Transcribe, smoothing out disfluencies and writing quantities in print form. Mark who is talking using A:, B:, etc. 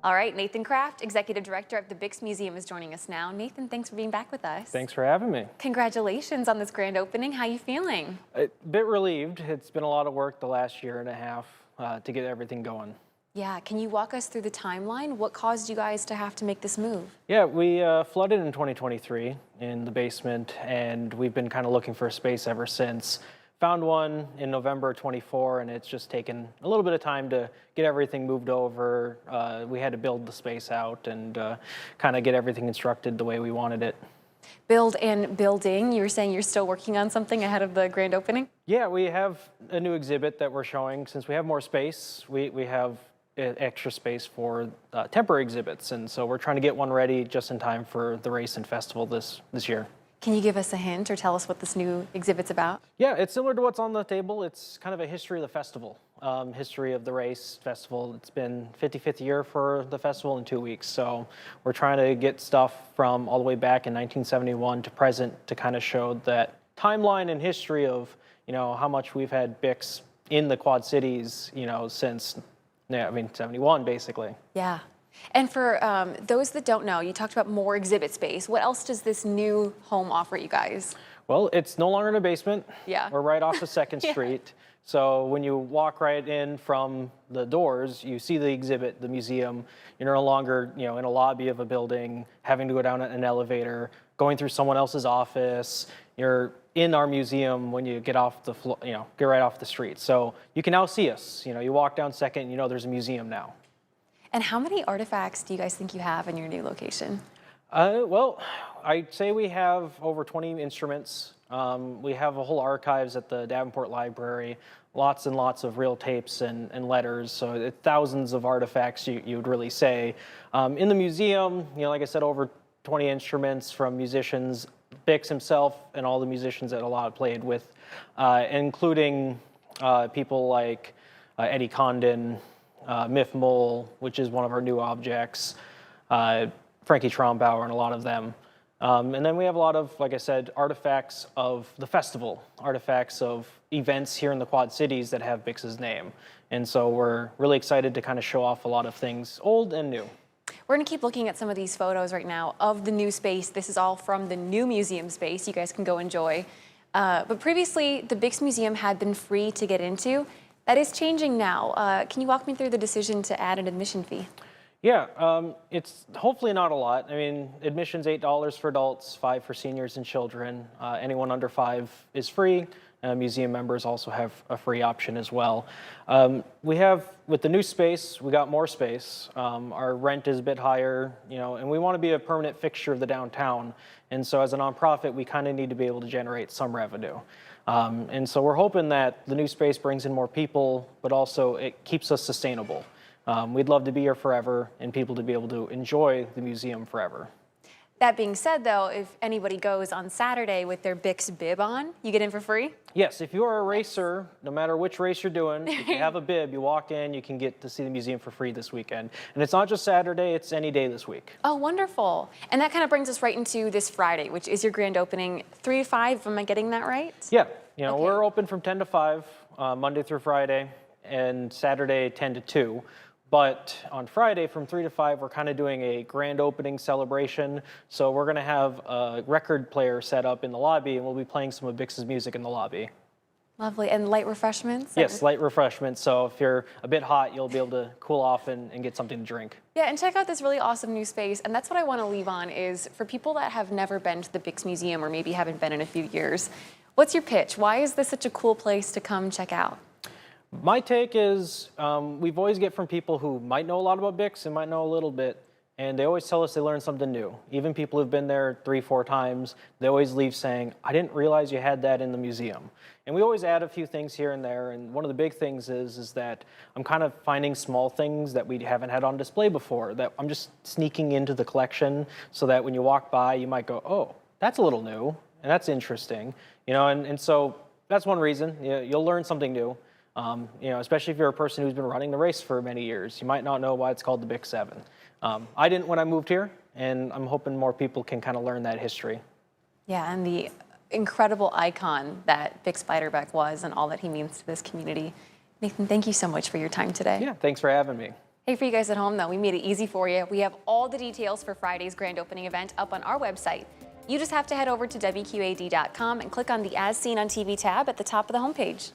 A: All right, Nathan Kraft, Executive Director of the Bix Museum, is joining us now. Nathan, thanks for being back with us.
B: Thanks for having me.
A: Congratulations on this grand opening. How are you feeling?
B: A bit relieved. It's been a lot of work the last year and a half to get everything going.
A: Yeah, can you walk us through the timeline? What caused you guys to have to make this move?
B: Yeah, we flooded in 2023 in the basement, and we've been kind of looking for a space ever since. Found one in November 24, and it's just taken a little bit of time to get everything moved over. We had to build the space out and kind of get everything constructed the way we wanted it.
A: Build and building. You were saying you're still working on something ahead of the grand opening?
B: Yeah, we have a new exhibit that we're showing. Since we have more space, we have extra space for temporary exhibits, and so we're trying to get one ready just in time for the race and festival this year.
A: Can you give us a hint or tell us what this new exhibit's about?
B: Yeah, it's similar to what's on the table. It's kind of a history of the festival, history of the race festival. It's been 55th year for the festival in 2 weeks, so we're trying to get stuff from all the way back in 1971 to present to kind of show that timeline and history of, how much we've had Bix in the Quad Cities, since 71 basically.
A: Yeah. And for those that don't know, you talked about more exhibit space. What else does this new home offer you guys?
B: Well, it's no longer in a basement.
A: Yeah.
B: We're right off of 2nd
A: Yeah.
B: Street. So when you walk right in from the doors, you see the exhibit, the museum. You're no longer, in a lobby of a building, having to go down an elevator, going through someone else's office. You're in our museum when you get off the floor, get right off the street. So you can now see us. You walk down 2nd, there's a museum now.
A: And how many artifacts do you guys think you have in your new location?
B: Well, I'd say we have over 20 instruments. We have a whole archives at the Davenport Library, lots and lots of real tapes and letters, so thousands of artifacts, you would really say. In the museum, like I said, over 20 instruments from musicians, Bix himself and all the musicians that a lot played with, including people like Eddie Condon, Miff Mole, which is one of our new objects, Frankie Trombauer, and a lot of them. And then we have a lot of, like I said, artifacts of the festival, artifacts of events here in the Quad Cities that have Bix's name. And so we're really excited to kind of show off a lot of things, old and new.
A: We're going to keep looking at some of these photos right now of the new space. This is all from the new museum space. You guys can go enjoy. But previously, the Bix Museum had been free to get into. That is changing now. Can you walk me through the decision to add an admission fee?
B: Yeah, it's hopefully not a lot. I mean, admission's $8 for adults, $5 for seniors and children. Anyone under 5 is free. Museum members also have a free option as well. With the new space, we got more space. Our rent is a bit higher, and we want to be a permanent fixture of the downtown. And so as a nonprofit, we kind of need to be able to generate some revenue. And so we're hoping that the new space brings in more people, but also it keeps us sustainable. We'd love to be here forever and people to be able to enjoy the museum forever.
A: That being said, though, if anybody goes on Saturday with their Bix bib on, you get in for free?
B: Yes, if you are a racer, no matter which race you're doing, if you have a bib, you walk in, you can get to see the museum for free this weekend. And it's not just Saturday, it's any day this week.
A: Oh, wonderful. And that kind of brings us right into this Friday, which is your grand opening, 3 to 5. Am I getting that right?
B: Yeah, We're open from 10 to 5, Monday through Friday, and Saturday 10 to 2. But on Friday from 3 to 5, we're kind of doing a grand opening celebration. So we're going to have a record player set up in the lobby, and we'll be playing some of Bix's music in the lobby.
A: Lovely. And light refreshments?
B: Yes, light refreshments. So if you're a bit hot, you'll be able to cool off and get something to drink.
A: Yeah, and check out this really awesome new space. And that's what I want to leave on is for people that have never been to the Bix Museum or maybe haven't been in a few years, what's your pitch? Why is this such a cool place to come check out?
B: My take is we've always get from people who might know a lot about Bix and might know a little bit, and they always tell us they learned something new. Even people who've been there 3, 4 times, they always leave saying, I didn't realize you had that in the museum. And we always add a few things here and there, and one of the big things is that I'm kind of finding small things that we haven't had on display before, that I'm just sneaking into the collection so that when you walk by, you might go, oh, that's a little new, and that's interesting. And so that's one reason. You'll learn something new. Especially if you're a person who's been running the race for many years. You might not know why it's called the Bix 7. I didn't when I moved here, and I'm hoping more people can kind of learn that history.
A: Yeah, and the incredible icon that Bix Beiderbecke was and all that he means to this community. Nathan, thank you so much for your time today.
B: Yeah, thanks for having me.
A: Hey, for you guys at home though, we made it easy for you. We have all the details for Friday's grand opening event up on our website. You just have to head over to WQAD.com and click on the As Seen on TV tab at the top of the homepage.